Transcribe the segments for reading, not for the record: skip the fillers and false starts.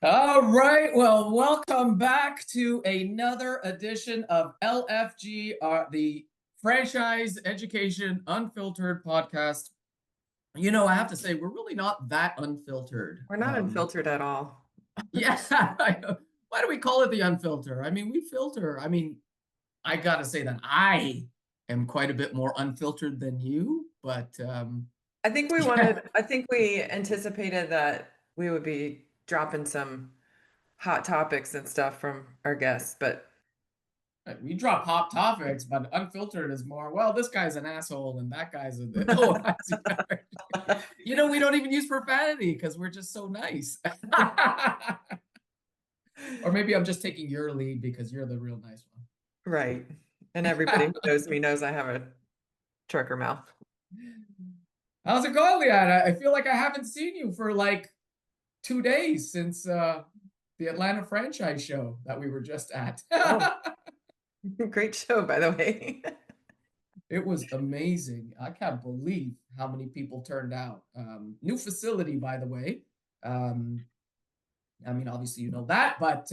All right, well, welcome back to another edition of LFG, the Franchise Education Unfiltered podcast. You know, I have to say, we're really not that unfiltered. We're not unfiltered at all. Yeah, why do we call it the unfilter? I mean, we filter. I mean, I gotta say that I am quite a bit more unfiltered than you, but I think we anticipated that we would be dropping some hot topics and stuff from our guests, but we drop hot topics, but unfiltered is more, well, this guy's an asshole and that guy's a you know, we don't even use profanity because we're just so nice. Or maybe I'm just taking your lead because you're the real nice one. right. And everybody who knows me knows I have a trucker mouth. How's it going, Leanna? I feel like I haven't seen you for like 2 days since the Atlanta franchise show that we were just at. Oh. Great show, by the way. It was amazing. I can't believe how many people turned out. New facility, by the way. I mean, obviously you know that, but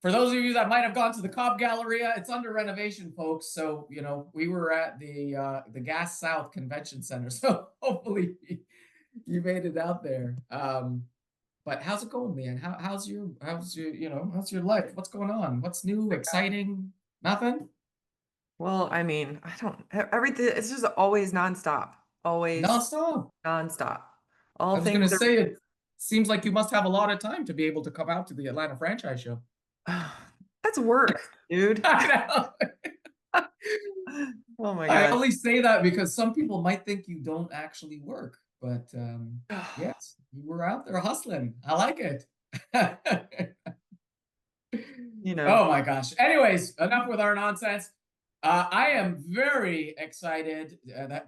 for those of you that might have gone to the Cobb Galleria, it's under renovation, folks. So, you know, we were at the Gas South Convention Center. So hopefully you made it out there. But how's it going, man? How's your life? What's going on? What's new, exciting? Nothing? Well, I mean, everything, it's just always nonstop. Always Nonstop. nonstop. I was going to say, it seems like you must have a lot of time to be able to come out to the Atlanta franchise show. That's work, dude. I know. Oh my God. I only say that because some people might think you don't actually work, but yes, you were out there hustling. I like it. You know. Oh my gosh. Anyways, enough with our nonsense. I am very excited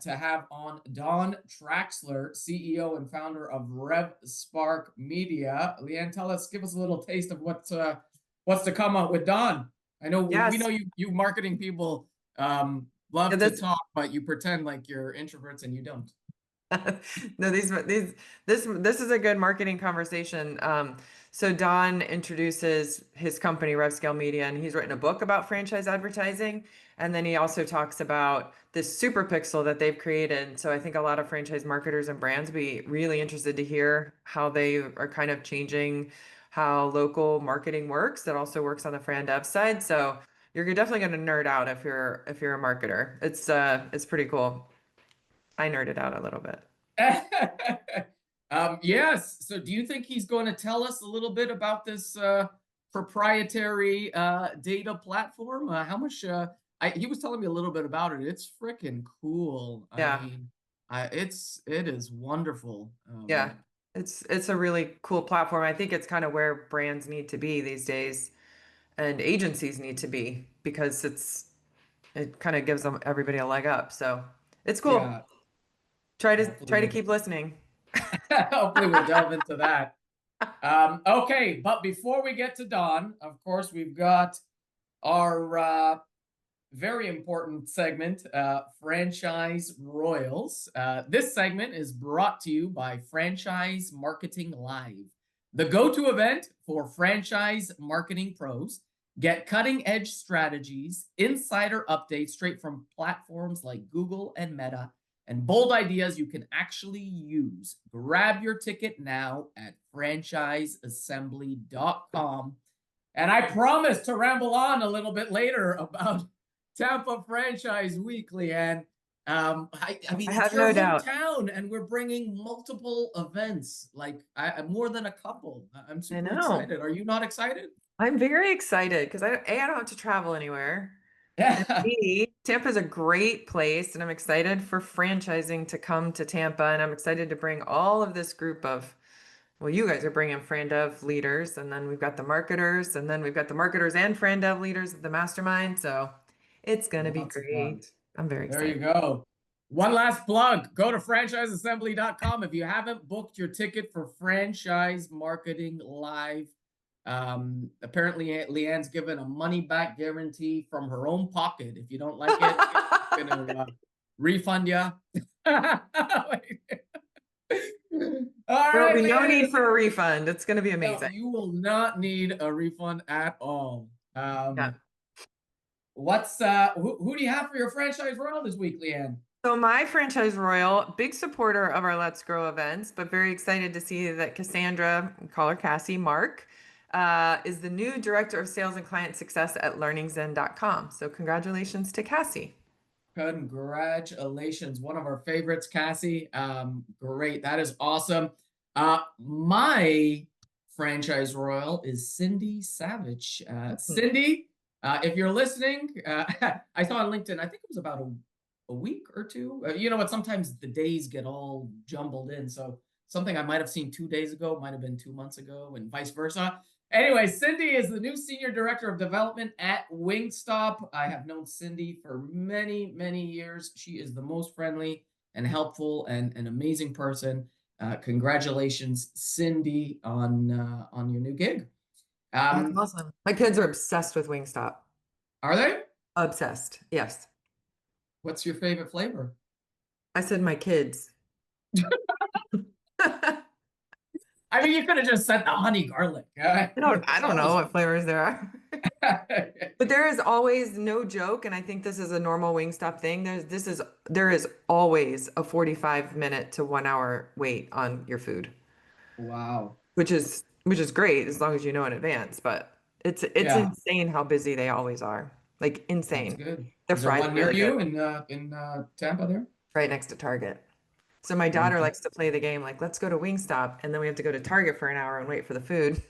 to have on Don Traxler, CEO and founder of RevSpark Media. Leanne, give us a little taste of what's to come up with Don. I know we know you marketing people love to talk, but you pretend like you're introverts and you don't. No, this is a good marketing conversation. So Don introduces his company, RevScale Media, and he's written a book about franchise advertising. And then he also talks about this SuperPixel that they've created. So I think a lot of franchise marketers and brands would be really interested to hear how they are kind of changing how local marketing works. That also works on the Fran Dev side. So you're definitely going to nerd out if you're a marketer. It's pretty cool. I nerded out a little bit. Yes. So do you think he's going to tell us a little bit about this proprietary data platform? How much he was telling me a little bit about it. It's freaking cool. Yeah. I mean, it is wonderful. Yeah. It's a really cool platform. I think it's kind of where brands need to be these days and agencies need to be, because it kind of gives everybody a leg up. So it's cool. Yeah. Try to keep listening. Hopefully we'll delve into that. Okay, but before we get to Don, of course, we've got our very important segment, Franchise Royals. This segment is brought to you by Franchise Marketing Live, the go-to event for franchise marketing pros. Get cutting-edge strategies, insider updates straight from platforms like Google and Meta, and bold ideas you can actually use. Grab your ticket now at franchiseassembly.com. And I promise to ramble on a little bit later about Tampa Franchise Weekly. And I mean, it's your hometown, and we're bringing multiple events, like more than a couple. I'm super excited. Are you not excited? I'm very excited because I don't have to travel anywhere. Yeah. Tampa is a great place, and I'm excited for franchising to come to Tampa, and I'm excited to bring all of this group of, well, you guys are bringing Fran Dev leaders, and then we've got the marketers, and then we've got the marketers and Fran Dev leaders at the mastermind. So it's going to be great. I'm very excited. There you go. One last plug. Go to franchiseassembly.com if you haven't booked your ticket for Franchise Marketing Live. Apparently Leanne's given a money back guarantee from her own pocket. If you don't like it, refund you. All There will right, be no Leanne. need for a refund. It's going to be No, amazing. you will not need a refund at all. Yeah. Who do you have for your franchise royal this week, Leanne? So my franchise royal, big supporter of our Let's Grow events, but very excited to see that Cassandra, we call her Cassie Mark, is the new director of sales and client success at learningzen.com. So congratulations to Cassie. Congratulations. One of our favorites, Cassie. Great. That is awesome. My franchise royal is Cindy Savage. Cindy, if you're listening, I saw on LinkedIn, I think it was about a week or two. You know what? Sometimes the days get all jumbled in. So something I might have seen 2 days ago might have been 2 months ago, and vice versa. Anyway, Cindy is the new Senior Director of Development at Wingstop. I have known Cindy for many, many years. She is the most friendly and helpful and an amazing person. Congratulations, Cindy, on your new gig. That's awesome. My kids are obsessed with Wingstop. Are they? Obsessed. Yes. What's your favorite flavor? I said my kids. I mean, you could have just said the honey garlic. I don't know what flavors there are. But there is always no joke, and I think this is a normal Wingstop thing. There is always a 45-minute to 1 hour wait on your food, Wow. which is great as long as you know in advance. But it's Yeah, insane how busy they always are. Like that's insane. good. Their Is there fries one are near really good, you in Tampa there? right next to Target. So my daughter Okay. likes to play the game like, let's go to Wingstop, and then we have to go to Target for an hour and wait for the food.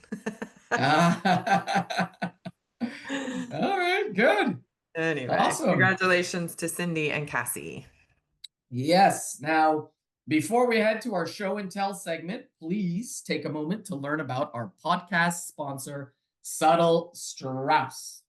All right, good. Anyway, Awesome. congratulations to Cindy and Cassie. Yes. Now, before we head to our show and tell segment, please take a moment to learn about our podcast sponsor, Subtle Strauss.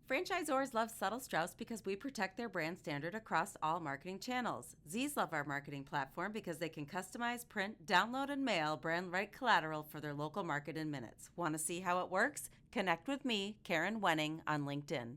Franchisors love Subtle Strauss because we protect their brand standard across all marketing channels. Z's love our marketing platform because they can customize, print, download, and mail brand right collateral for their local market in minutes. Want to see how it works? Connect with me, Karen Wenning, on LinkedIn.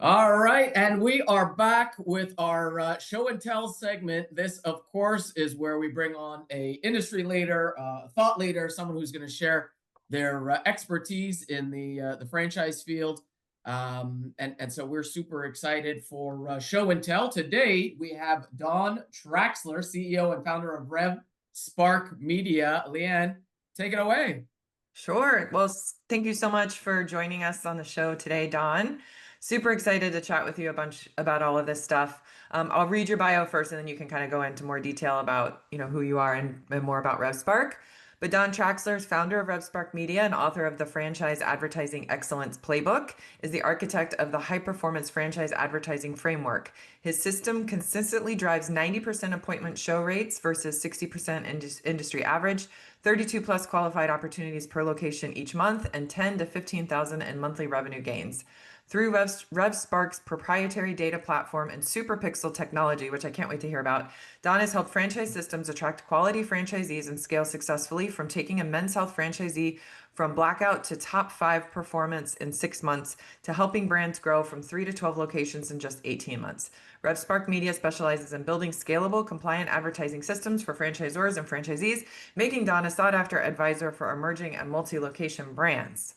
All right, and we are back with our show and tell segment. This, of course, is where we bring on a industry leader, thought leader, someone who's going to share their expertise in the franchise field. And so we're super excited for show and tell. Today we have Don Traxler, CEO and founder of RevSpark Media. Leanne, take it away. Sure. Well, thank you so much for joining us on the show today, Don. Super excited to chat with you a bunch about all of this stuff. I'll read your bio first, and then you can kind of go into more detail about, who you are and more about RevSpark. But Don Traxler is founder of RevSpark Media and author of the Franchise Advertising Excellence Playbook, is the architect of the high-performance franchise advertising framework. His system consistently drives 90% appointment show rates versus 60% industry average, 32 plus qualified opportunities per location each month, and 10 to 15,000 in monthly revenue gains. Through RevSpark's proprietary data platform and SuperPixel technology, which I can't wait to hear about, Don has helped franchise systems attract quality franchisees and scale successfully, from taking a Men's Health franchisee from blackout to top 5 performance in 6 months to helping brands grow from 3 to 12 locations in just 18 months. RevSpark Media specializes in building scalable, compliant advertising systems for franchisors and franchisees, making Don a sought-after advisor for emerging and multi-location brands.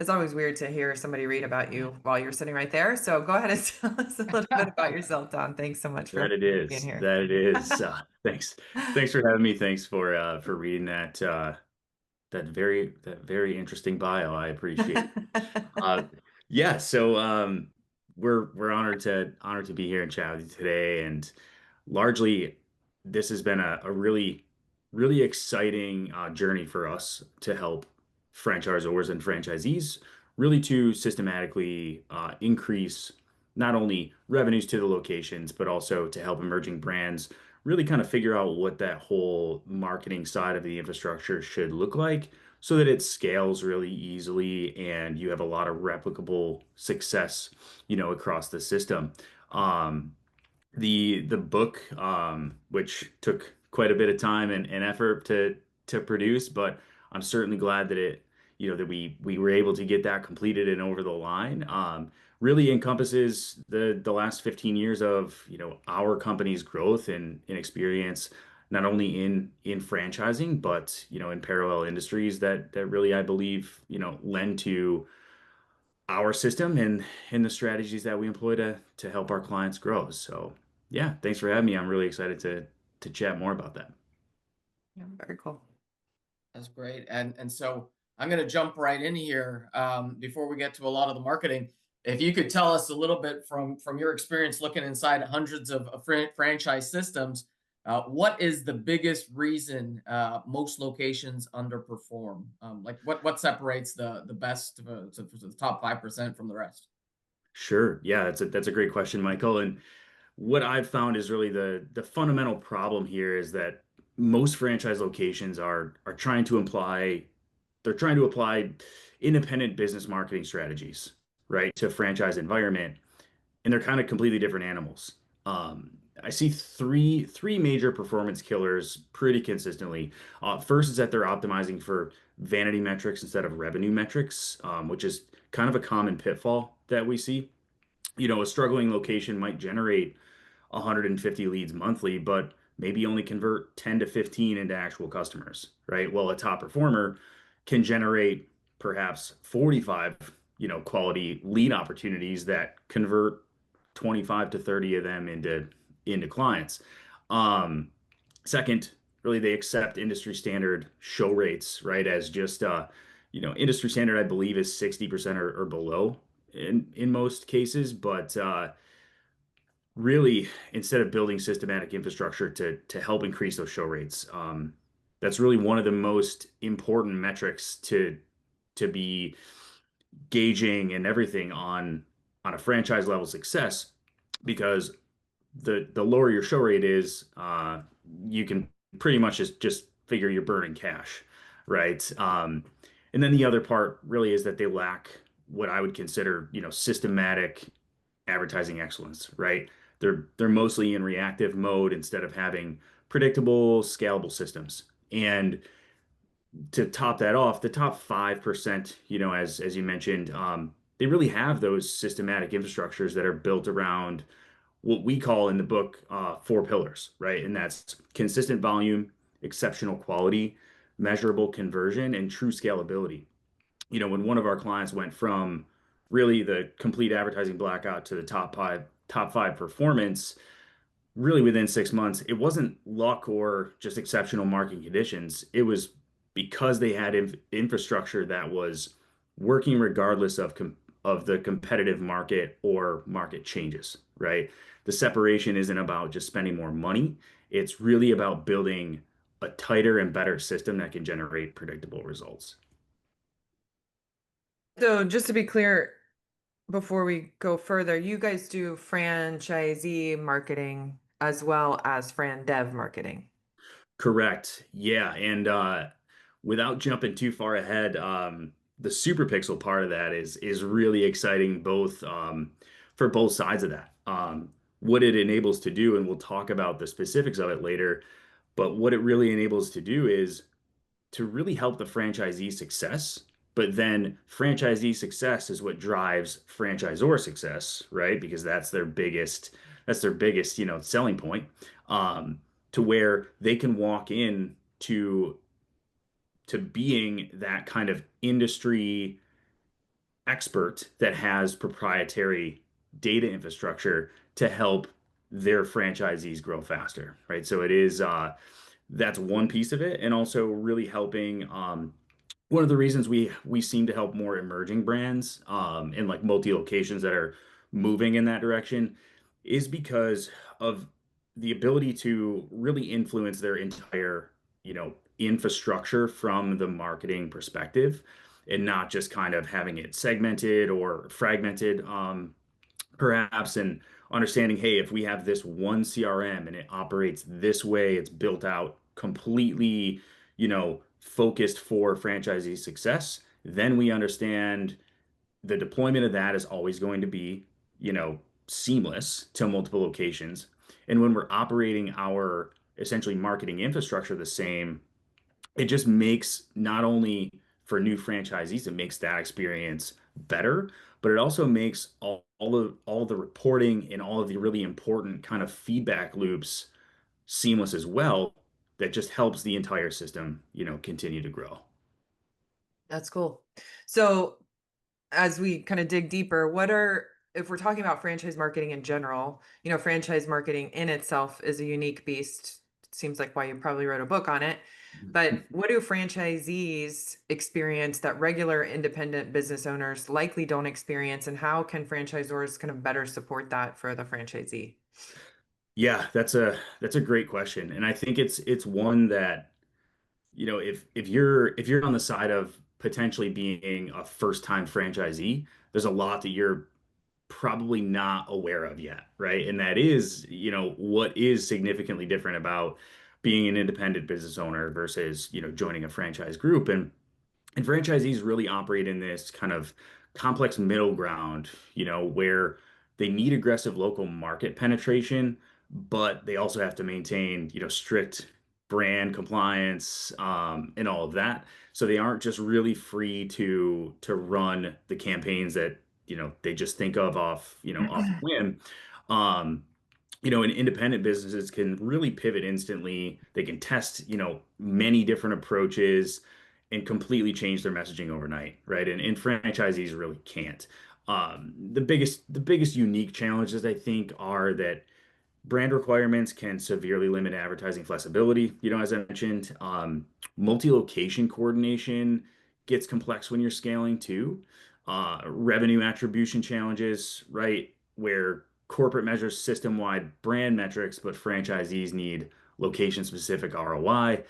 It's always weird to hear somebody read about you while you're sitting right there. So go ahead and tell us a little bit about yourself, Don. Thanks so much for That it being is. here. That it is. Thanks for having me. Thanks for reading that very interesting bio. I appreciate it. Yeah. So we're honored to be here and chat with you today. And largely, this has been a really exciting journey for us to help franchisors and franchisees really to systematically increase not only revenues to the locations, but also to help emerging brands really kind of figure out what that whole marketing side of the infrastructure should look like so that it scales really easily and you have a lot of replicable success, across the system. Um, the book, which took quite a bit of time and effort to produce, but I'm certainly glad that that we were able to get that completed and over the line. really encompasses the last 15 years of, our company's growth and experience, not only in franchising, but, in parallel industries that really, I believe, lend to our system and the strategies that we employ to help our clients grow. So yeah, thanks for having me. I'm really excited to chat more about that. Yeah, very cool. That's great. And so I'm going to jump right in here before we get to a lot of the marketing. If you could tell us a little bit from your experience looking inside hundreds of franchise systems, what is the biggest reason most locations underperform? Like what separates the best to the top 5% from the rest? Sure. Yeah, that's a great question, Michael. And what I've found is really the fundamental problem here is that most franchise locations are trying to apply independent business marketing strategies, right, to franchise environment, and they're kind of completely different animals. Um, I see three major performance killers pretty consistently. First is that they're optimizing for vanity metrics instead of revenue metrics, which is kind of a common pitfall that we see. A struggling location might generate 150 leads monthly, but maybe only convert 10 to 15 into actual customers, right? Well, a top performer can generate perhaps 45, quality lead opportunities that convert 25 to 30 of them into clients. Um, Second, really they accept industry standard show rates, right? As just industry standard, I believe, is 60% or below in most cases, but really, instead of building systematic infrastructure to help increase those show rates, that's really one of the most important metrics to be gauging and everything on a franchise level success, because the lower your show rate is, you can pretty much just figure you're burning cash, right? And then the other part really is that they lack what I would consider, systematic advertising excellence, right? They're mostly in reactive mode instead of having predictable, scalable systems. And to top that off, the top 5%, as you mentioned, they really have those systematic infrastructures that are built around what we call in the book, four pillars, right? And that's consistent volume, exceptional quality, measurable conversion, and true scalability. When one of our clients went from really the complete advertising blackout to the top five performance, really within 6 months, it wasn't luck or just exceptional marketing conditions. It was because they had infrastructure that was working regardless of the competitive market or market changes, right? The separation isn't about just spending more money. It's really about building a tighter and better system that can generate predictable results. So just to be clear, before we go further, you guys do franchisee marketing as well as fran dev marketing. Correct. Yeah. And without jumping too far ahead, the SuperPixel part of that is really exciting, both for both sides of that. What it enables to do, and we'll talk about the specifics of it later, but what it really enables to do is to really help the franchisee success. But then franchisee success is what drives franchisor success, right? Because that's their biggest, selling point. Um, to where they can walk in to being that kind of industry expert that has proprietary data infrastructure to help their franchisees grow faster, right? So it is that's one piece of it, and also really helping. One of the reasons we seem to help more emerging brands and like multi locations that are moving in that direction is because of the ability to really influence their entire, infrastructure from the marketing perspective, and not just kind of having it segmented or fragmented, perhaps, and understanding, hey, if we have this one CRM and it operates this way, it's built out completely, focused for franchisee success, then we understand the deployment of that is always going to be, seamless to multiple locations. And when we're operating our essentially marketing infrastructure the same, it just makes, not only for new franchisees, it makes that experience better, but it also makes all the reporting and all of the really important kind of feedback loops seamless as well. That just helps the entire system, continue to grow. That's cool. So as we kind of dig deeper, if we're talking about franchise marketing in general, franchise marketing in itself is a unique beast. It seems like why you probably wrote a book on it. But what do franchisees experience that regular independent business owners likely don't experience, and how can franchisors kind of better support that for the franchisee? Yeah, that's a great question, and I think it's one that if you're on the side of potentially being a first time franchisee, there's a lot that you're probably not aware of yet, right? And that is, what is significantly different about being an independent business owner versus, joining a franchise group. And franchisees really operate in this kind of complex middle ground, where they need aggressive local market penetration, but they also have to maintain, strict brand compliance, and all of that. So they aren't just really free to run the campaigns that, they just think of off whim. Um, and independent businesses can really pivot instantly. They can test, many different approaches and completely change their messaging overnight, right? And franchisees really can't. The biggest unique challenges I think are that brand requirements can severely limit advertising flexibility. As I mentioned, multi-location coordination gets complex when you're scaling too. Revenue attribution challenges, right? Where corporate measures system-wide brand metrics, but franchisees need location-specific ROI.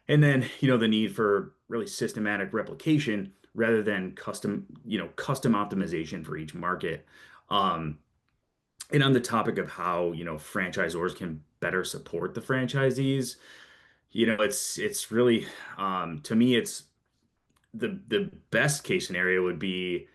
And then, the need for really systematic replication rather than custom optimization for each market. Um, and on the topic of how, franchisors can better support the franchisees, it's really, to me, it's the best case scenario would be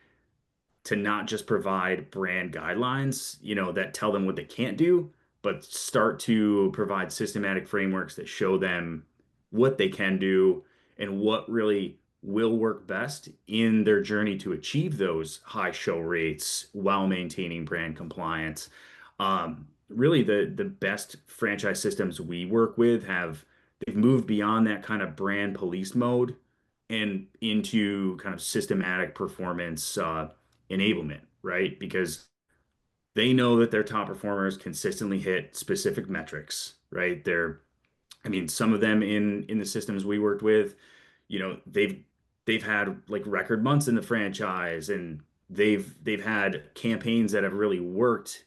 to not just provide brand guidelines, that tell them what they can't do, but start to provide systematic frameworks that show them what they can do and what really will work best in their journey to achieve those high show rates while maintaining brand compliance. Really, the best franchise systems we work with they've moved beyond that kind of brand police mode and into kind of systematic performance enablement, right? Because they know that their top performers consistently hit specific metrics, right? I mean, some of them in the systems we worked with, they've had like record months in the franchise, and they've had campaigns that have really worked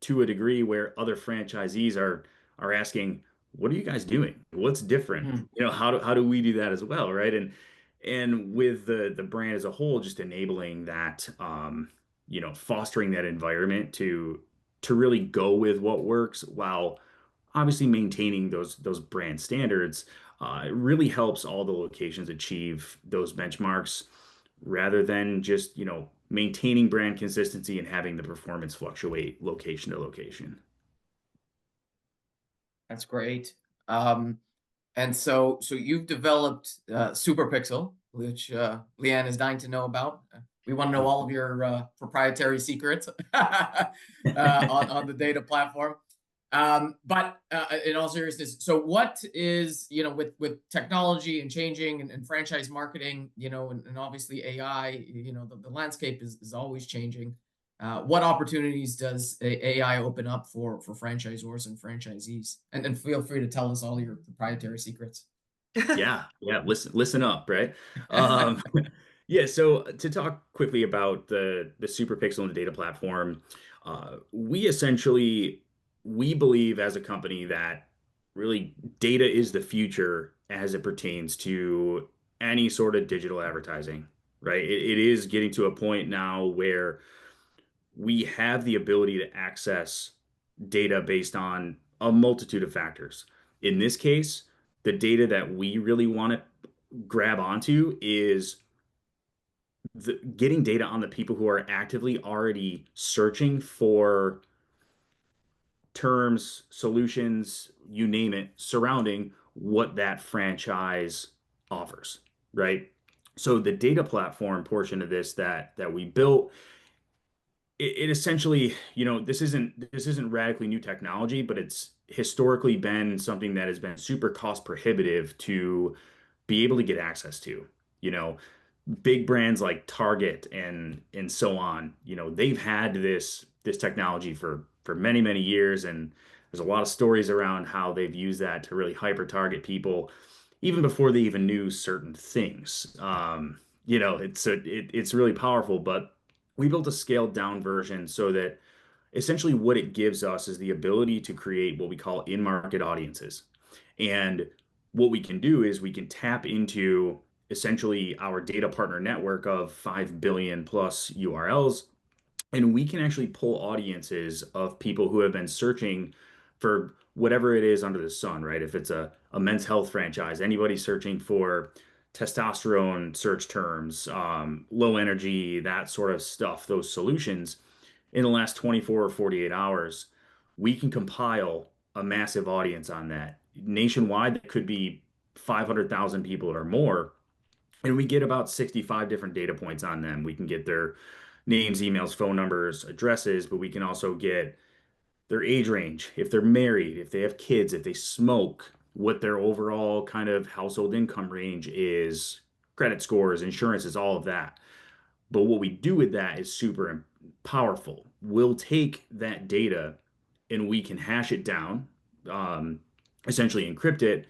to a degree where other franchisees are asking, "What are you guys doing? What's different? Hmm. How do we do that as well?" Right? And with the brand as a whole, just enabling that, fostering that environment to really go with what works while obviously maintaining those brand standards. It really helps all the locations achieve those benchmarks rather than just, maintaining brand consistency and having the performance fluctuate location to location. That's great. Um, and so you've developed SuperPixel, which Leanne is dying to know about. We want to know all of your proprietary secrets on the data platform. But in all seriousness, so what is, with technology and changing and franchise marketing, and obviously AI, the landscape is always changing. What opportunities does AI open up for franchisors and franchisees? And feel free to tell us all your proprietary secrets. Yeah, yeah. Listen up, right? Um, yeah. So to talk quickly about the SuperPixel and the data platform, we believe as a company that really data is the future as it pertains to any sort of digital advertising, right? It is getting to a point now where we have the ability to access data based on a multitude of factors. In this case, the data that we really want to grab onto is getting data on the people who are actively already searching for terms, solutions, you name it, surrounding what that franchise offers, right? So the data platform portion of this that we built it essentially, this isn't radically new technology, but it's historically been something that has been super cost prohibitive to be able to get access to. You know, big brands like Target and so on, they've had this technology for many, many years, and there's a lot of stories around how they've used that to really hyper target people even before they even knew certain things. It's really powerful, but we built a scaled down version so that essentially what it gives us is the ability to create what we call in-market audiences. And what we can do is we can tap into essentially our data partner network of 5 billion plus URLs, and we can actually pull audiences of people who have been searching for whatever it is under the sun, right? If it's a men's health franchise, anybody searching for testosterone search terms, low energy, that sort of stuff, those solutions in the last 24 or 48 hours, we can compile a massive audience on that. Nationwide, that could be 500,000 people or more. And we get about 65 different data points on them. We can get their names, emails, phone numbers, addresses, but we can also get their age range, if they're married, if they have kids, if they smoke, what their overall kind of household income range is, credit scores, insurances, all of that. But what we do with that is super powerful. We'll take that data and we can hash it down, um, essentially encrypt it,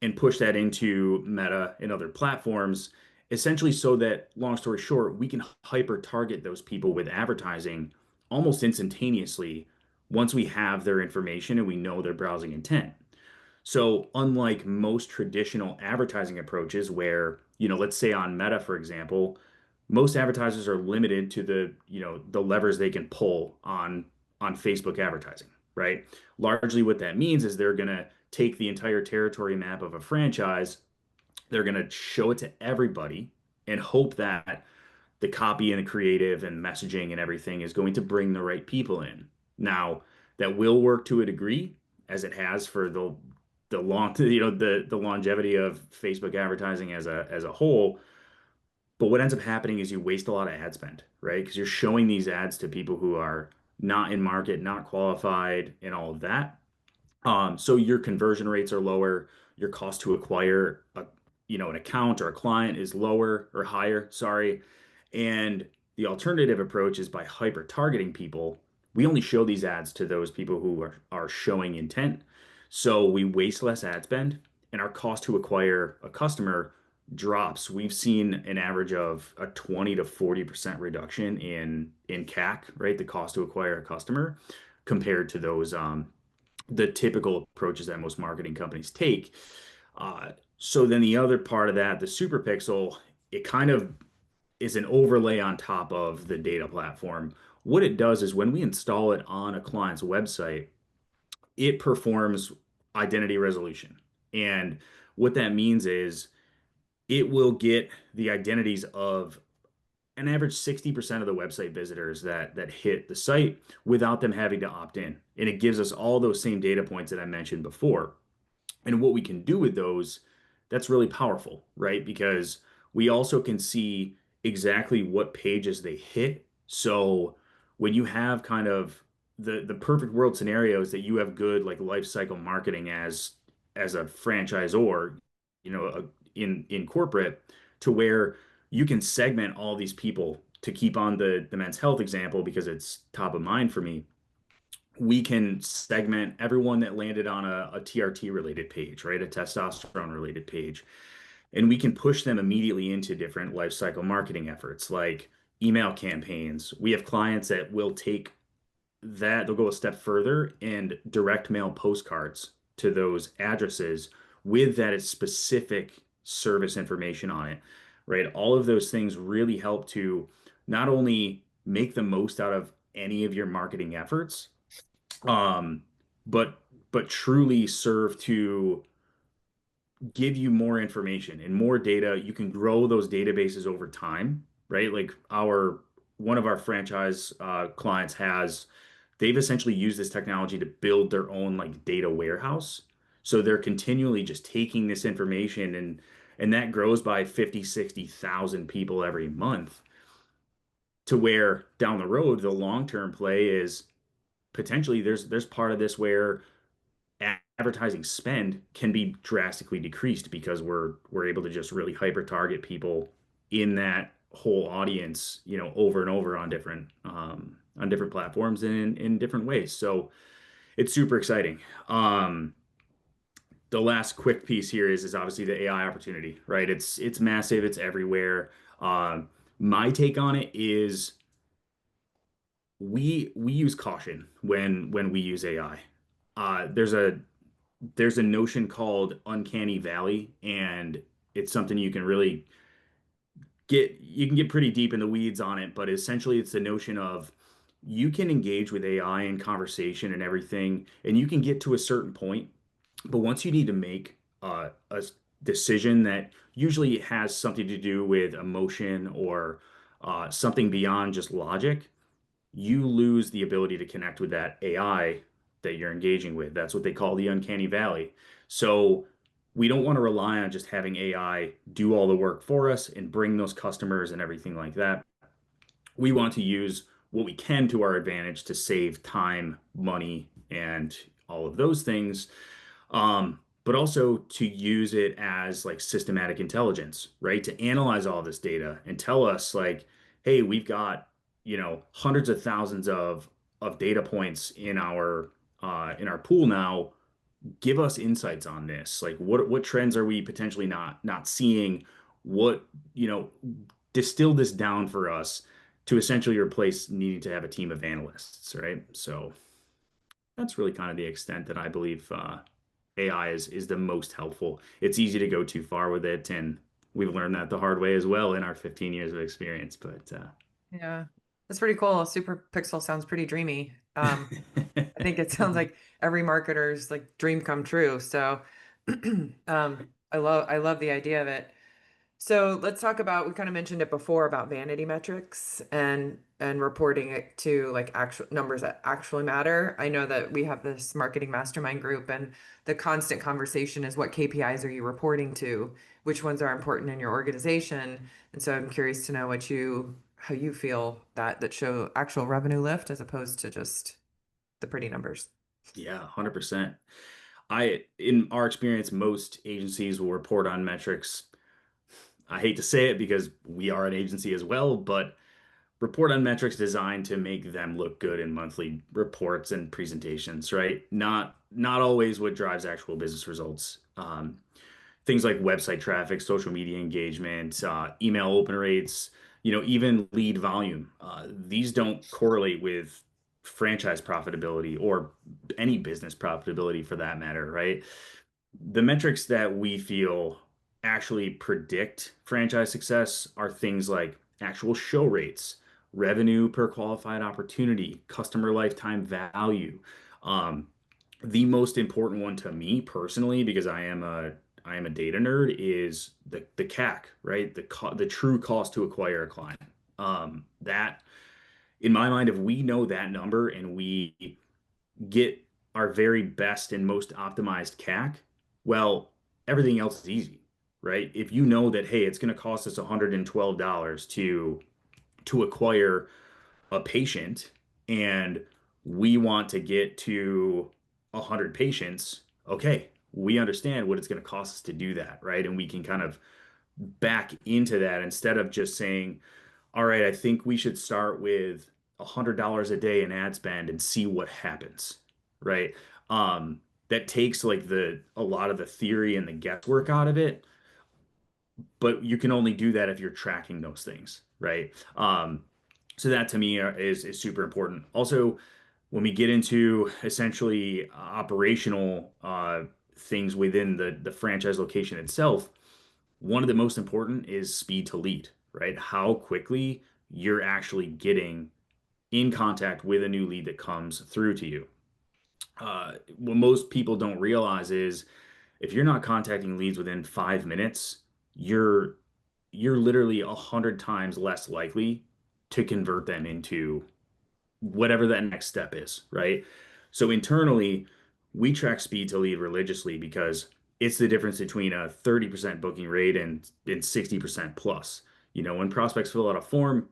and push that into Meta and other platforms, essentially so that, long story short, we can hyper target those people with advertising almost instantaneously once we have their information and we know their browsing intent. So unlike most traditional advertising approaches where, let's say on Meta, for example, most advertisers are limited to the levers they can pull on Facebook advertising, right? Largely what that means is they're going to take the entire territory map of a franchise, they're going to show it to everybody and hope that the copy and the creative and messaging and everything is going to bring the right people in. Now, that will work to a degree, as it has for the long, the longevity of Facebook advertising as a whole. But what ends up happening is you waste a lot of ad spend, right? Because you're showing these ads to people who are not in market, not qualified, and all of that. So your conversion rates are lower, your cost to acquire an account or a client is lower or higher, sorry. And the alternative approach is by hyper targeting people. We only show these ads to those people who are showing intent. So we waste less ad spend and our cost to acquire a customer drops. We've seen an average of a 20 to 40% reduction in CAC, right? The cost to acquire a customer compared to those the typical approaches that most marketing companies take. So then the other part of that, the SuperPixel, it kind of is an overlay on top of the data platform. What it does is when we install it on a client's website, it performs identity resolution. And what that means is it will get the identities of an average 60% of the website visitors that hit the site without them having to opt in. And it gives us all those same data points that I mentioned before. And what we can do with those, that's really powerful, right? Because we also can see exactly what pages they hit. So when you have kind of the perfect world scenarios that you have good like life cycle marketing as a franchisor, in corporate, to where you can segment all these people, to keep on the men's health example because it's top of mind for me. We can segment everyone that landed on a TRT related page, right? A testosterone related page. And we can push them immediately into different life cycle marketing efforts like email campaigns. We have clients that will take that, they'll go a step further and direct mail postcards to those addresses with that specific service information on it, right? All of those things really help to not only make the most out of any of your marketing efforts, um, but truly serve to give you more information and more data. You can grow those databases over time, right? Like one of our franchise clients they've essentially used this technology to build their own like data warehouse. So they're continually just taking this information and that grows by 50, 60,000 people every month. to where down the road, the long-term play is potentially there's part of this where advertising spend can be drastically decreased because we're able to just really hyper target people in that whole audience, over and over on different platforms and in different ways. So it's super exciting. The last quick piece here is obviously the AI opportunity, right? It's massive, it's everywhere. My take on it is we use caution when we use AI. There's a notion called uncanny valley, and it's something you can get pretty deep in the weeds on it, but essentially it's the notion of you can engage with AI in conversation and everything, and you can get to a certain point, but once you need to make a decision that usually has something to do with emotion or something beyond just logic, you lose the ability to connect with that AI that you're engaging with. That's what they call the uncanny valley. So we don't want to rely on just having AI do all the work for us and bring those customers and everything like that. We want to use what we can to our advantage to save time, money, and all of those things. But also to use it as like systematic intelligence, right? To analyze all this data and tell us like, hey, we've got, hundreds of thousands of data points in our pool now. Give us insights on this. Like what trends are we potentially not seeing? What, distill this down for us to essentially replace needing to have a team of analysts, right? So that's really kind of the extent that I believe AI is the most helpful. It's easy to go too far with it, and we've learned that the hard way as well in our 15 years of experience. But Yeah, that's pretty cool. Super Pixel sounds pretty dreamy. I think it sounds like every marketer's like dream come true. So I love the idea of it. So let's talk about, we kind of mentioned it before about vanity metrics and reporting it to like actual numbers that actually matter. I know that we have this marketing mastermind group, and the constant conversation is what KPIs are you reporting to? Which ones are important in your organization? And so I'm curious to know how you feel that show actual revenue lift as opposed to just the pretty numbers. yeah, 100%. In our experience, most agencies will report on metrics. I hate to say it because we are an agency as well, but report on metrics designed to make them look good in monthly reports and presentations, right? Not always what drives actual business results. Things like website traffic, social media engagement, email open rates, even lead volume. These don't correlate with franchise profitability or any business profitability for that matter, right? The metrics that we feel actually predict franchise success are things like actual show rates, revenue per qualified opportunity, customer lifetime value. Um, the most important one to me personally, because I am a data nerd, is the CAC, right? The true cost to acquire a client. That in my mind, if we know that number and we get our very best and most optimized CAC, well, everything else is easy, right? If you know that, hey, it's going to cost us $112 to acquire a patient, and we want to get to 100 patients, okay, we understand what it's going to cost us to do that, right? And we can kind of back into that instead of just saying, all right, I think we should start with $100 a day in ad spend and see what happens, right? That takes like a lot of the theory and the guesswork out of it, but you can only do that if you're tracking those things, right? So that to me is super important. Also, when we get into essentially operational things within the franchise location itself, one of the most important is speed to lead, right? How quickly you're actually getting in contact with a new lead that comes through to you. What most people don't realize is if you're not contacting leads within 5 minutes, you're you're literally 100 times less likely to convert them into whatever that next step is, right? So internally, we track speed to lead religiously because it's the difference between a 30% booking rate and 60% plus. When prospects fill out a form,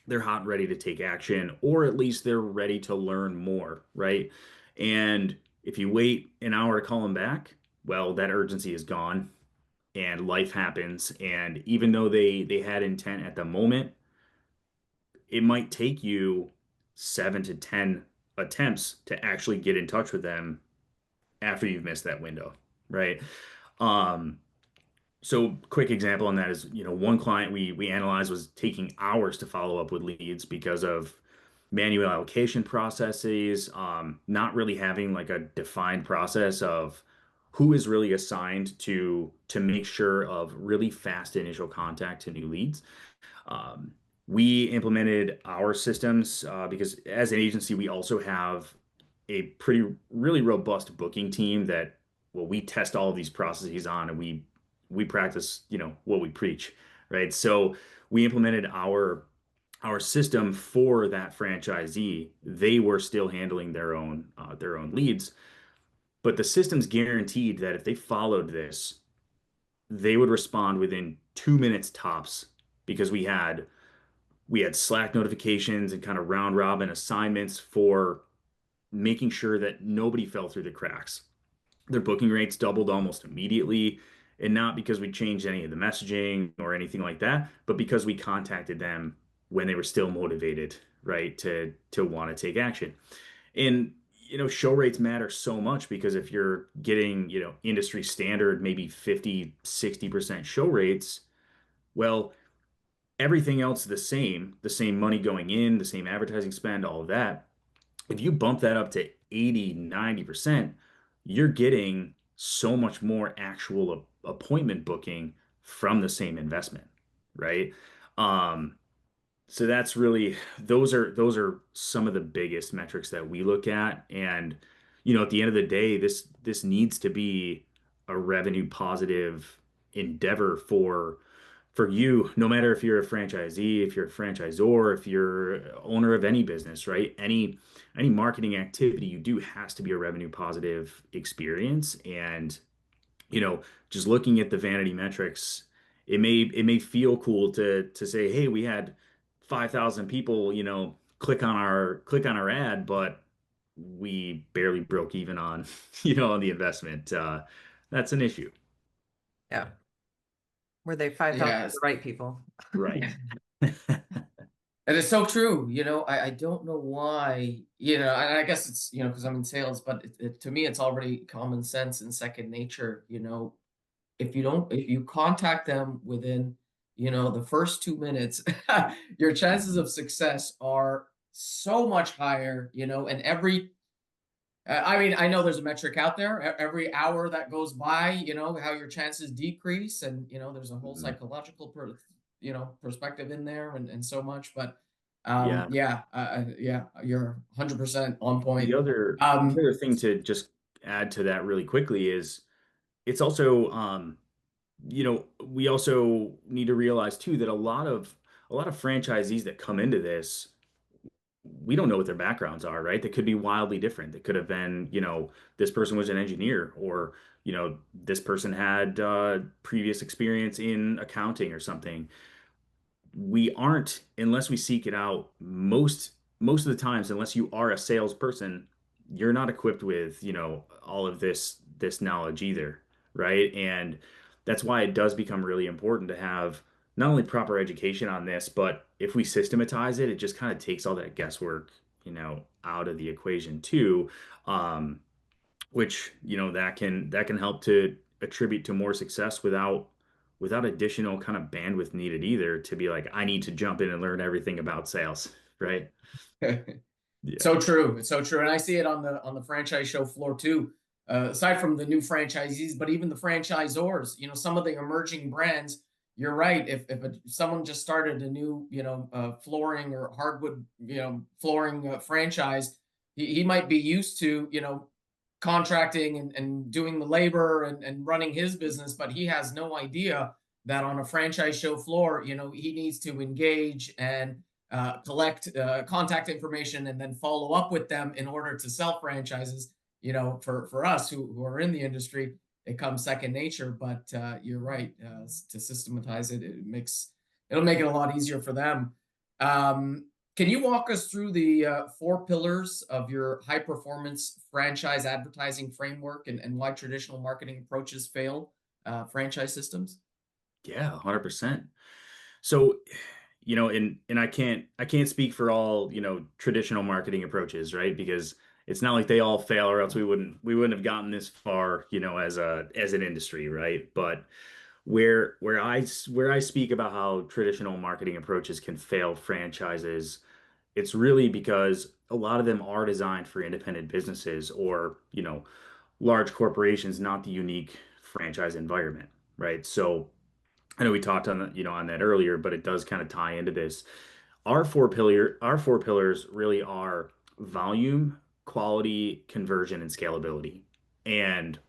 they're hot and ready to take action, or at least they're ready to learn more, right? And if you wait an hour to call them back, well, that urgency is gone and life happens. And even though they had intent at the moment, it might take you 7 to 10 attempts to actually get in touch with them after you've missed that window, right? Um, so quick example on that is, one client we analyzed was taking hours to follow up with leads because of manual allocation processes, not really having like a defined process of who is really assigned to make sure of really fast initial contact to new leads. Um, we implemented our systems because as an agency, we also have a really robust booking team that, well, we test all of these processes on, and we practice, what we preach, right? So we implemented our system for that franchisee. They were still handling their own leads, but the system's guaranteed that if they followed this, they would respond within 2 minutes tops because we had Slack notifications and kind of round robin assignments for making sure that nobody fell through the cracks. Their booking rates doubled almost immediately, and not because we changed any of the messaging or anything like that, but because we contacted them when they were still motivated, right, to want to take action. And show rates matter so much because if you're getting, industry standard, maybe 50, 60% show rates, well, everything else the same money going in, the same advertising spend, all of that. If you bump that up to 80, 90%, you're getting so much more actual appointment booking from the same investment, right? Um, so that's really those are some of the biggest metrics that we look at. And at the end of the day, this needs to be a revenue positive endeavor for you, no matter if you're a franchisee, if you're a franchisor, if you're owner of any business, right? Any marketing activity you do has to be a revenue positive experience. And just looking at the vanity metrics, it may feel cool to say, hey, we had 5,000 people, click on our ad, but we barely broke even on, on the investment. That's an issue. Yeah. Were they 5,000 Yes. the right people? Right. And it's so true. I don't know why, and I guess it's, because I'm in sales, but to me, it's already common sense and second nature. If you contact them within, the first 2 minutes, your chances of success are so much higher, and I mean, I know there's a metric out there. Every hour that goes by, how your chances decrease, and there's a whole Mhm. psychological, perspective in there, and so much. But Yeah. yeah, you're 100% on The point. other the Um, other thing to just add to that really quickly is it's also we also need to realize too that a lot of franchisees that come into this, we don't know what their backgrounds are, right? They could be wildly different. They could have been, this person was an engineer, or this person had previous experience in accounting or something. We aren't, unless we seek it out, most of the times, unless you are a salesperson, you're not equipped with all of this knowledge either, right? And that's why it does become really important to have not only proper education on this, but if we systematize it, it just kind of takes all that guesswork out of the equation too. Which that can help to attribute to more success without additional kind of bandwidth needed either, to be like, I need to jump in and learn everything about sales, right? Yeah. So true. It's so true. And I see it on the franchise show floor too. Aside from the new franchisees, but even the franchisors, some of the emerging brands, you're right. If someone just started a new, flooring or hardwood, flooring franchise, he might be used to, contracting and doing the labor and running his business, but he has no idea that on a franchise show floor, he needs to engage and collect contact information and then follow up with them in order to sell franchises. For us who are in the industry, it comes second nature. But you're right. To systematize it, it'll make it a lot easier for them. Can you walk us through the 4 pillars of your high performance franchise advertising framework and why traditional marketing approaches fail franchise systems? Yeah, 100%. So, and I can't speak for all, traditional marketing approaches, right? Because it's not like they all fail, or else we wouldn't have gotten this far, as an industry, right? But where I speak about how traditional marketing approaches can fail franchises, it's really because a lot of them are designed for independent businesses or, large corporations, not the unique franchise environment, right? So I know we talked on on that earlier, but it does kind of tie into this. Our 4 pillars really are volume, quality, conversion, and scalability. And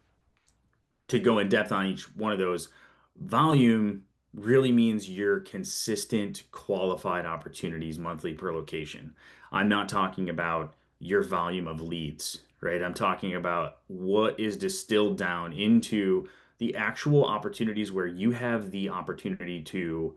to go in depth on each one of those, volume really means your consistent qualified opportunities monthly per location. I'm not talking about your volume of leads, right? I'm talking about what is distilled down into the actual opportunities where you have the opportunity to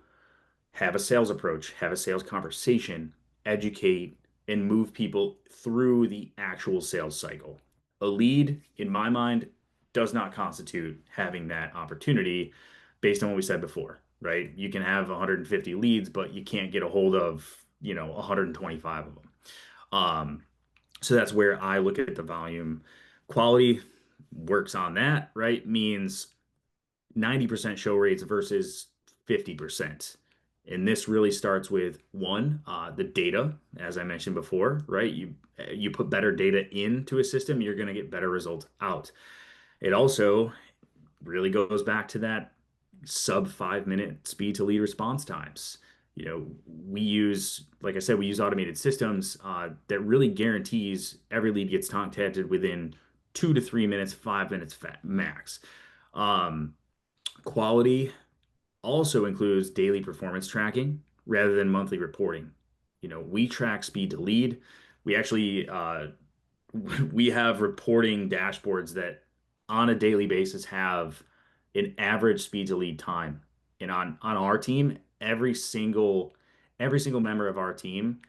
have a sales approach, have a sales conversation, educate, and move people through the actual sales cycle. A lead, in my mind, does not constitute having that opportunity based on what we said before, right? You can have 150 leads, but you can't get a hold of, 125 of them. So that's where I look at the volume. Quality works on that, right? Means 90% show rates versus 50%. And this really starts with one, the data, as I mentioned before, right? You put better data into a system, you're going to get better results out. It also really goes back to that sub 5 minute speed to lead response times. We use, like I said, we use automated systems that really guarantees every lead gets contacted within 2 to 3 minutes, 5 minutes max. Um, Quality also includes daily performance tracking rather than monthly reporting. We track speed to lead. We actually we have reporting dashboards that on a daily basis have an average speed to lead time. And on our team, every single member of our team,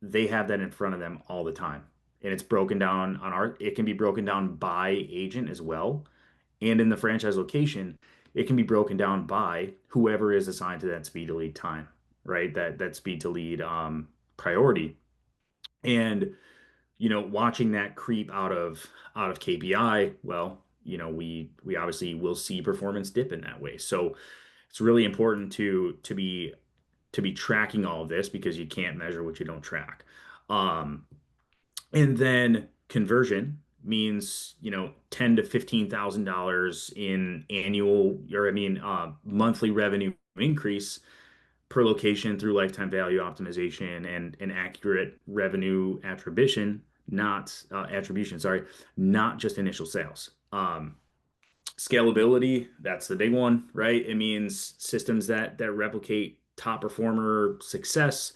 they have that in front of them all the time. And it's broken down it can be broken down by agent as well. And in the franchise location, it can be broken down by whoever is assigned to that speed to lead time, right? That speed to lead priority. And watching that creep out of KPI, well, we obviously will see performance dip in that way. So it's really important to be tracking all of this because you can't measure what you don't track. Um, and then conversion means, $10,000 to $15,000 in annual, or I mean, monthly revenue increase per location through lifetime value optimization and an accurate revenue attribution, sorry, not just initial sales. Scalability, that's the big one, right? It means systems that replicate top performer success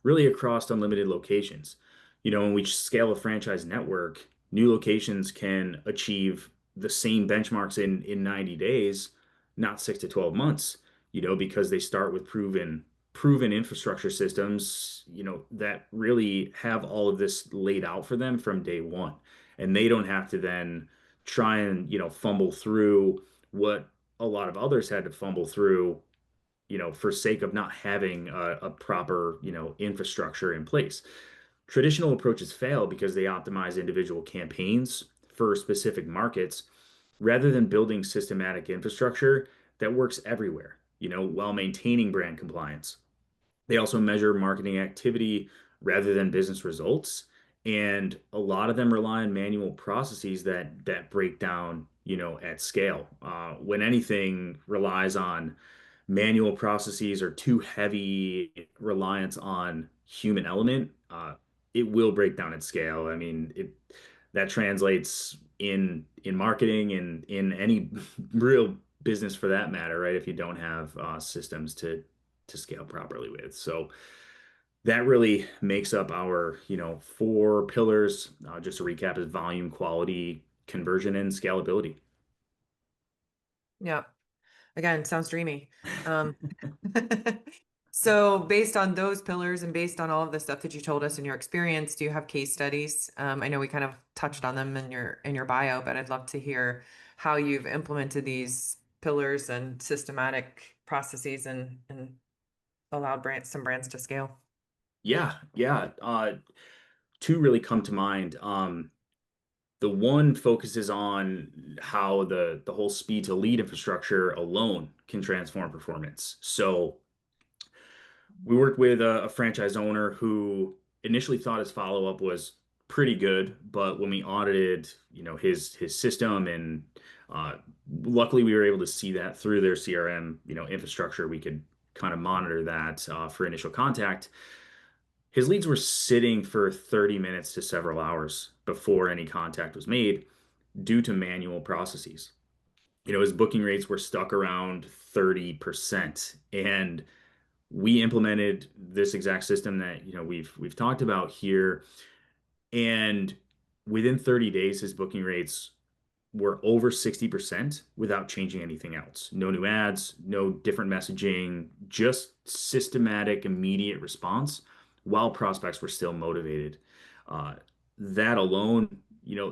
really across unlimited locations. When we scale a franchise network, new locations can achieve the same benchmarks in 90 days, not 6 to 12 months, because they start with proven infrastructure systems, that really have all of this laid out for them from day one. And they don't have to then try and, fumble through what a lot of others had to fumble through, for sake of not having a proper, infrastructure in place. Traditional approaches fail because they optimize individual campaigns for specific markets rather than building systematic infrastructure that works everywhere, while maintaining brand compliance. They also measure marketing activity rather than business results. And a lot of them rely on manual processes that break down, at scale. When anything relies on manual processes or too heavy reliance on human element, it will break down at scale. I mean, that translates in marketing and in any real business for that matter, right? If you don't have systems to scale properly with. So that really makes up our, 4 pillars. Just to recap, is volume, quality, conversion, and scalability. Yeah. Again, sounds dreamy. So based on those pillars and based on all of the stuff that you told us in your experience, do you have case studies? I know we kind of touched on them in your bio, but I'd love to hear how you've implemented these pillars and systematic processes and allowed some brands to scale. Yeah, yeah. Two really come to mind. The one focuses on how the whole speed to lead infrastructure alone can transform performance. So we worked with a franchise owner who initially thought his follow-up was pretty good, but when we audited, his system and uh, luckily we were able to see that through their CRM, infrastructure, we could kind of monitor that for initial contact. His leads were sitting for 30 minutes to several hours before any contact was made due to manual processes. His booking rates were stuck around 30%. And we implemented this exact system that, we've talked about here. And within 30 days, his booking rates were over 60% without changing anything else. No new ads, no different messaging, just systematic, immediate response while prospects were still motivated. Uh, that alone,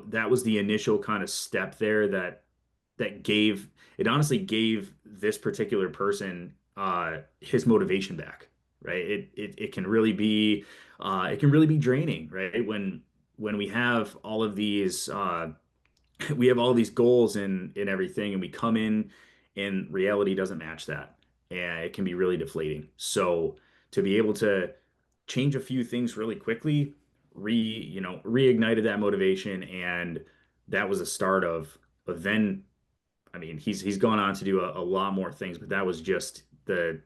that was the initial kind of step there that gave it honestly gave this particular person his motivation back, right? It can really be draining, right? When we have all of these we have all these goals and everything, and we come in and reality doesn't match that. And it can be really deflating. So to be able to change a few things really quickly, reignited that motivation. And that was a start of then, I mean, he's gone on to do a lot more things, but that was just the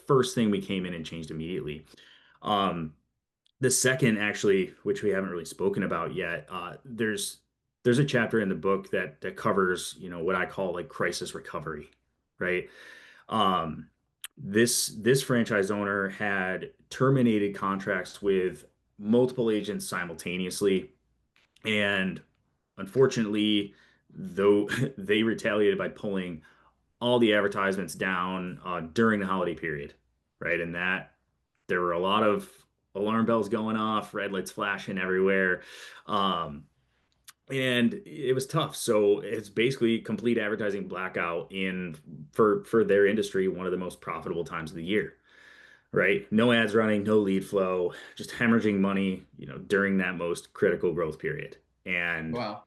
first thing we came in and changed immediately. Um, the second, actually, which we haven't really spoken about yet, there's a chapter in the book that covers, what I call like crisis recovery, right? Um, this franchise owner had terminated contracts with multiple agents simultaneously, and unfortunately, though they retaliated by pulling all the advertisements down during the holiday period, right? And that there were a lot of alarm bells going off, red lights flashing everywhere. Um, and it was tough. So it's basically complete advertising blackout in for their industry, one of the most profitable times of the year, right? No ads running, no lead flow, just hemorrhaging money, during that most critical growth period. And Wow.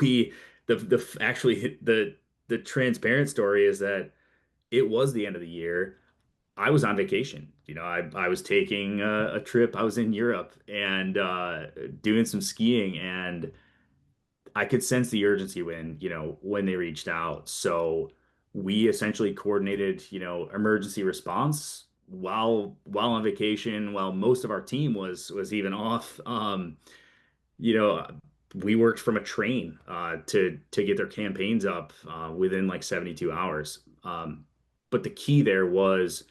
we actually the transparent story is that it was the end of the year. I was on vacation. I was taking a trip. I was in Europe and doing some skiing, and I could sense the urgency when they reached out. So we essentially coordinated, emergency response while on vacation, while most of our team was even off. You know, we worked from a train to get their campaigns up within like 72 hours. But the key there was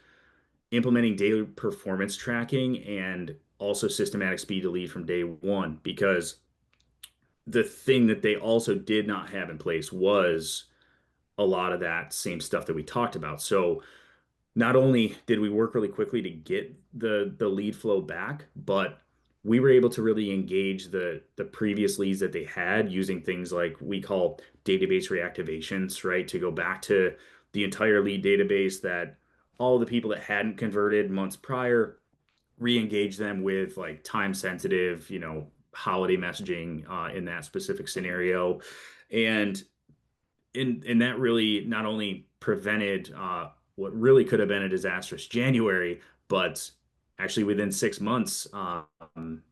implementing daily performance tracking and also systematic speed to lead from day one, because the thing that they also did not have in place was a lot of that same stuff that we talked about. So not only did we work really quickly to get the lead flow back, but we were able to really engage the previous leads that they had using things like we call database reactivations, right? To go back to the entire lead database, that all the people that hadn't converted months prior, re-engage them with like time sensitive, holiday messaging in that specific scenario. And and that really not only prevented what really could have been a disastrous January, but actually within 6 months,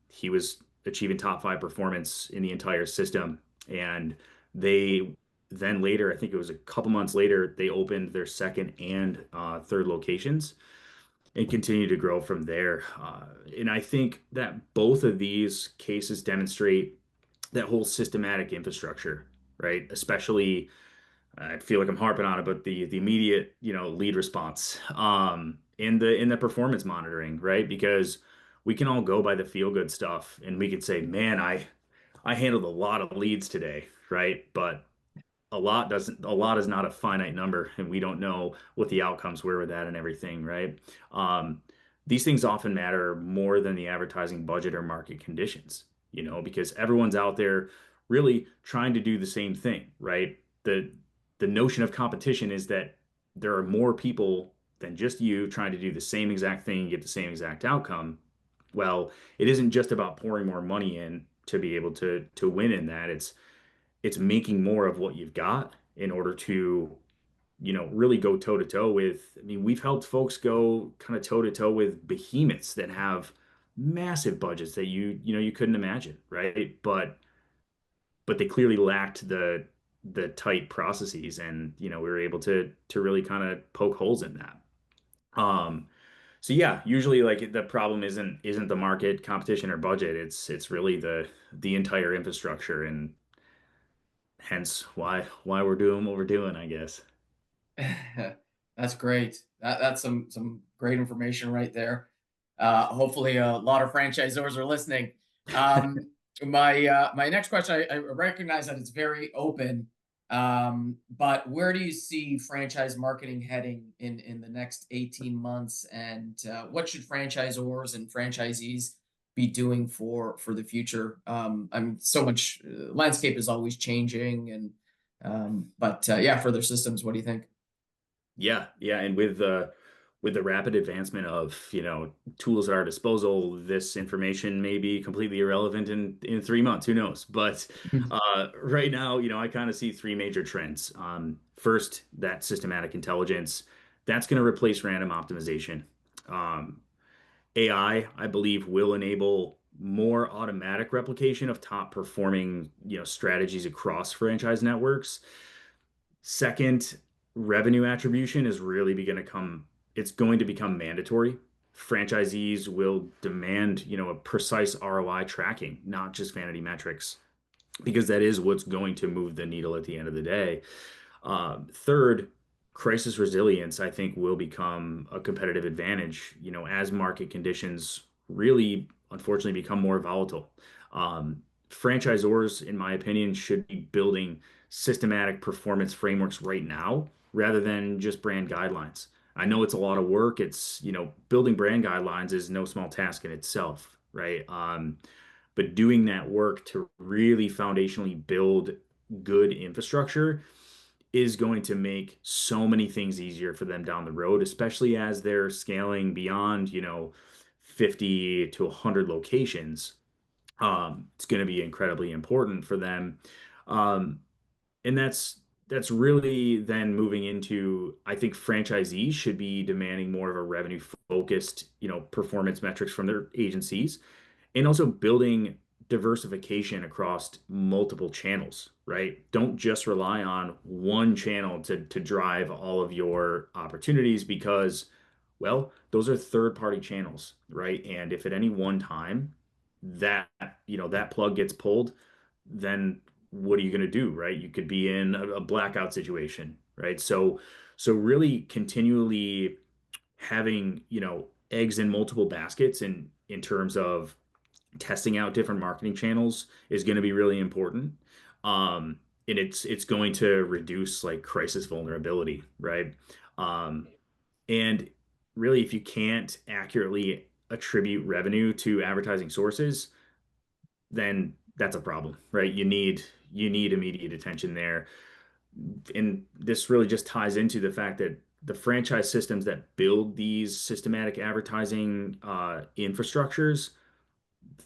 he was achieving top five performance in the entire system. And they then later, I think it was a couple months later, they opened their second and third locations and continue to grow from there. And I think that both of these cases demonstrate that whole systematic infrastructure, right? Especially I feel like I'm harping on it, but the immediate, lead response, in the performance monitoring, right? Because we can all go by the feel good stuff, and we could say, man, I handled a lot of leads today, right? But a lot is not a finite number, and we don't know what the outcomes were with that and everything, right? Um, these things often matter more than the advertising budget or market conditions, because everyone's out there really trying to do the same thing, right? The notion of competition is that there are more people than just you trying to do the same exact thing and get the same exact outcome. Well, it isn't just about pouring more money in to be able to win in that. It's making more of what you've got in order to, really go toe to toe with. I mean, we've helped folks go kind of toe to toe with behemoths that have massive budgets that you couldn't imagine, right? But they clearly lacked the tight processes, and we were able to really kind of poke holes in that. Um, so yeah, usually like the problem isn't the market, competition, or budget. It's really the entire infrastructure, and hence why we're doing what we're doing, I guess. That's great. That's some great information right there. Hopefully, a lot of franchisors are listening. My next question, I recognize that it's very open, but where do you see franchise marketing heading in the next 18 months, and what should franchisors and franchisees be doing for the future? So much landscape is always changing, and but yeah, for their systems, what do you think? Yeah, yeah, and with the rapid advancement of, tools at our disposal, this information may be completely irrelevant in 3 months. Who knows? But right now, I kind of see three major trends. First, that systematic intelligence, that's going to replace random optimization. Um, AI, I believe, will enable more automatic replication of top performing, strategies across franchise networks. Second, revenue attribution is really it's going to become mandatory. Franchisees will demand, a precise ROI tracking, not just vanity metrics, because that is what's going to move the needle at the end of the day. Third, crisis resilience, I think, will become a competitive advantage, as market conditions really, unfortunately, become more volatile. Franchisors, in my opinion, should be building systematic performance frameworks right now rather than just brand guidelines. I know it's a lot of work. Building brand guidelines is no small task in itself, right? But doing that work to really foundationally build good infrastructure is going to make so many things easier for them down the road, especially as they're scaling beyond, 50 to 100 locations. It's going to be incredibly important for them. Um, and that's really then moving into, I think franchisees should be demanding more of a revenue focused, performance metrics from their agencies, and also building diversification across multiple channels, right? Don't just rely on one channel to drive all of your opportunities, because, well, those are third party channels, right? And if at any one time that, that plug gets pulled, then what are you going to do, right? You could be in a blackout situation, right? So really continually having, eggs in multiple baskets in terms of testing out different marketing channels is going to be really important. And it's going to reduce like crisis vulnerability, right? Um, and really, if you can't accurately attribute revenue to advertising sources, then that's a problem, right? You need immediate attention there. And this really just ties into the fact that the franchise systems that build these systematic advertising infrastructures,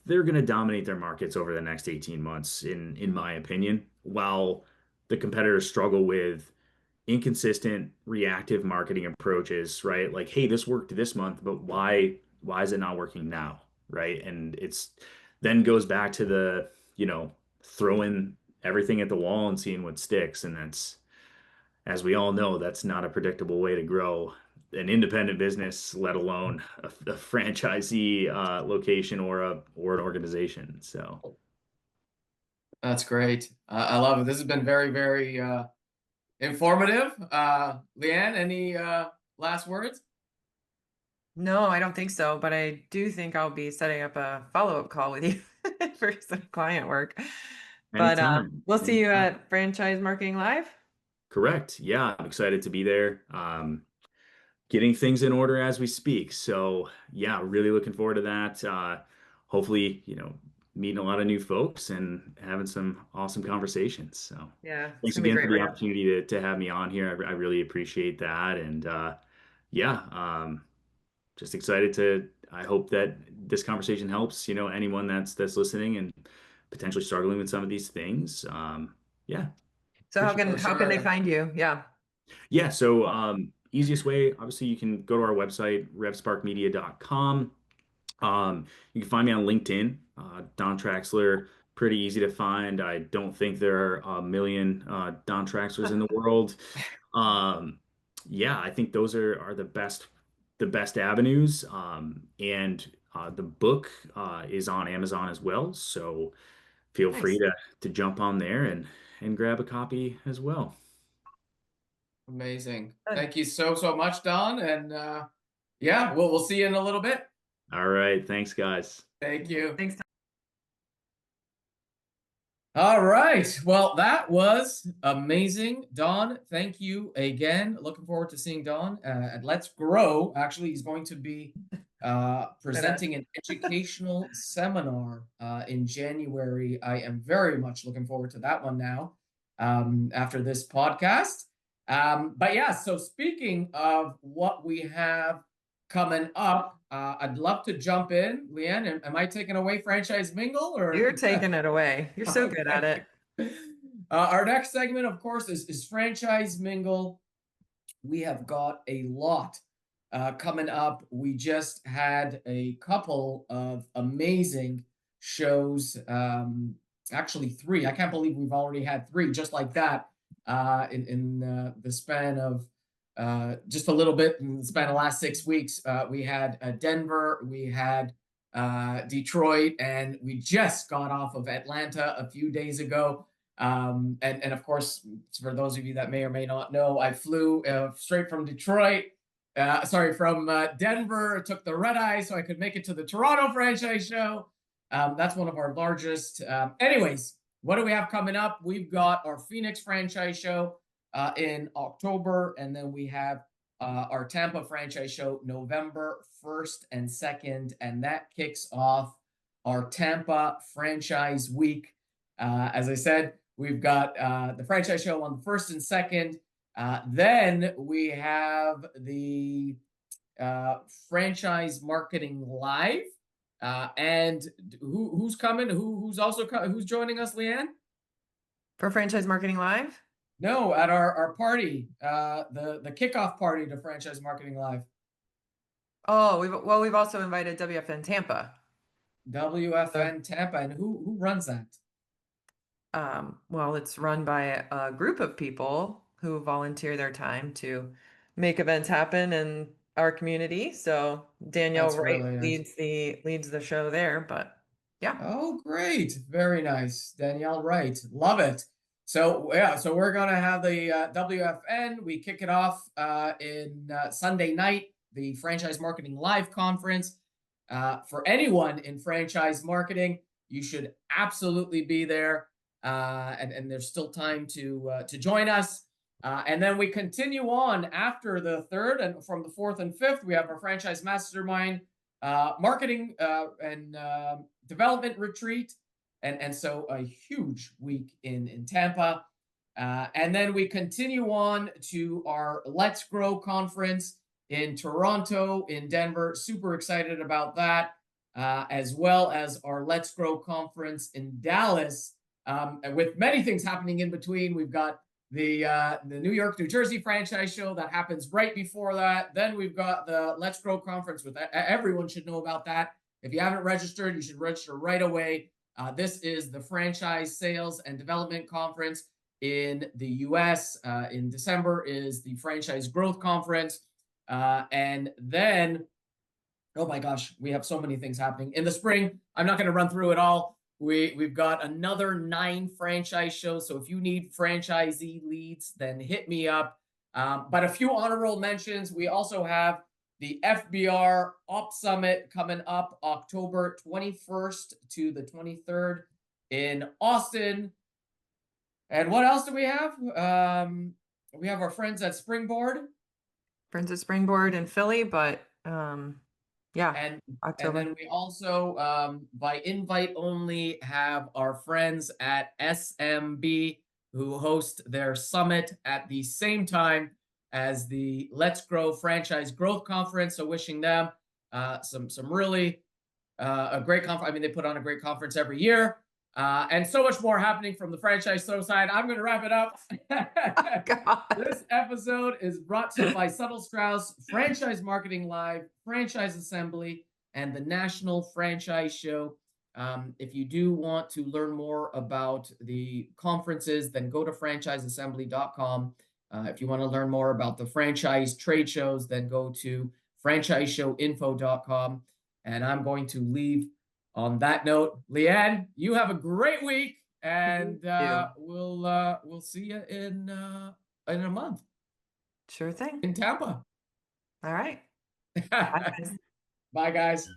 they're going to dominate their markets over the next 18 months, in my opinion, while the competitors struggle with inconsistent reactive marketing approaches, right? Like, hey, this worked this month, but why is it not working now? Right? And it's then goes back to the, throwing everything at the wall and seeing what sticks. And that's, as we all know, that's not a predictable way to grow an independent business, let alone a franchisee location or an organization. So That's great. I love it. This has been very, very informative. Leanne, any last words? No, I don't think so, but I do think I'll be setting up a follow-up call with you for some client work. But Anytime. we'll see you Anytime. at Franchise Marketing Live. Correct. Yeah, I'm excited to be there. Getting things in order as we speak. So yeah, really looking forward to that. Hopefully, meeting a lot of new folks and having some awesome conversations. So Yeah, it's thanks gonna be a again for great the ramp. opportunity to have me on here. I really appreciate that. And yeah, just excited to, I hope that this conversation helps, anyone that's listening and potentially struggling with some of these things. Yeah, So appreciate it. how can they find you? Yeah. Yeah, so easiest way, obviously, you can go to our website, revsparkmedia.com. You can find me on LinkedIn, Don Traxler, pretty easy to find. I don't think there are a million Don Traxlers in the world. Um, yeah, I think those are the best avenues. And the book is on Amazon as well, so feel free Nice. to jump on there and grab a copy as well. Amazing. Good. Thank you so much, Don. And yeah, we'll see you in a little bit. All right, thanks, guys. Thank you. Thanks. All right. Well, that was amazing. Don, thank you again. Looking forward to seeing Don at Let's Grow. Actually, he's going to be presenting an educational seminar in January. I am very much looking forward to that one now after this podcast. But yeah, so speaking of what we have coming up, I'd love to jump in. Leanne, am I taking away Franchise Mingle or? You're taking it away. You're so good at it. Our next segment, of course, is Franchise Mingle. We have got a lot coming up. We just had a couple of amazing shows. Actually, three. I can't believe we've already had three just like that in the span of just a little bit in the span of the last 6 weeks. We had Denver, we had Detroit, and we just got off of Atlanta a few days ago. And of course, for those of you that may or may not know, I flew straight from Detroit, from Denver, took the red eye so I could make it to the Toronto franchise show. That's one of our largest. Anyways, what do we have coming up? We've got our Phoenix franchise show in October, and then we have our Tampa franchise show November 1st and 2nd, and that kicks off our Tampa franchise week. As I said, we've got the franchise show on the 1st and 2nd. Then we have the Franchise Marketing Live. And who's coming? Who's also who's joining us, Leanne? For Franchise Marketing Live? No, at our party, the kickoff party to Franchise Marketing Live. Oh, we've also invited WFN Tampa. WFN Tampa, and who runs that? Well, it's run by a group of people who volunteer their time to make events happen in our community. So Danielle That's Wright really nice. leads the show there, but yeah. Oh, great. Very nice. Danielle Wright. Love it. So yeah, so we're gonna have the WFN. We kick it off in Sunday night, the Franchise Marketing Live Conference. For anyone in franchise marketing, you should absolutely be there. And there's still time to join us. And then we continue on after the 3rd, and from the 4th and 5th, we have our Franchise Mastermind marketing and development retreat. And so a huge week in Tampa. And then we continue on to our Let's Grow conference in Toronto, in Denver. Super excited about that, as well as our Let's Grow conference in Dallas. With many things happening in between, we've got the New York, New Jersey franchise show that happens right before that. Then we've got the Let's Grow conference. With everyone should know about that. If you haven't registered, you should register right away. This is the Franchise Sales and Development Conference in the US. In December is the Franchise Growth Conference. And then, oh my gosh, we have so many things happening. In the spring, I'm not going to run through it all. We've got another 9 franchise shows. So if you need franchisee leads, then hit me up. But a few honorable mentions. We also have the FBR Op Summit coming up October 21st to the 23rd in Austin. And what else do we have? We have our friends at Springboard. Friends of Springboard in Philly, but yeah, And October. then we also, by invite only, have our friends at SMB who host their summit at the same time as the Let's Grow Franchise Growth Conference. So wishing them some really a great conference. I mean, they put on a great conference every year. And so much more happening from the franchise show side. I'm going to wrap it up. God. This episode is brought to you by Subtle Strauss, Franchise Marketing Live, Franchise Assembly, and the National Franchise Show. If you do want to learn more about the conferences, then go to franchiseassembly.com. If you want to learn more about the franchise trade shows, then go to franchiseshowinfo.com. And I'm going to leave on that note. Leanne, you have a great week, and we'll see you in a month. Sure thing. In Tampa. All right. Bye, guys. Bye, guys.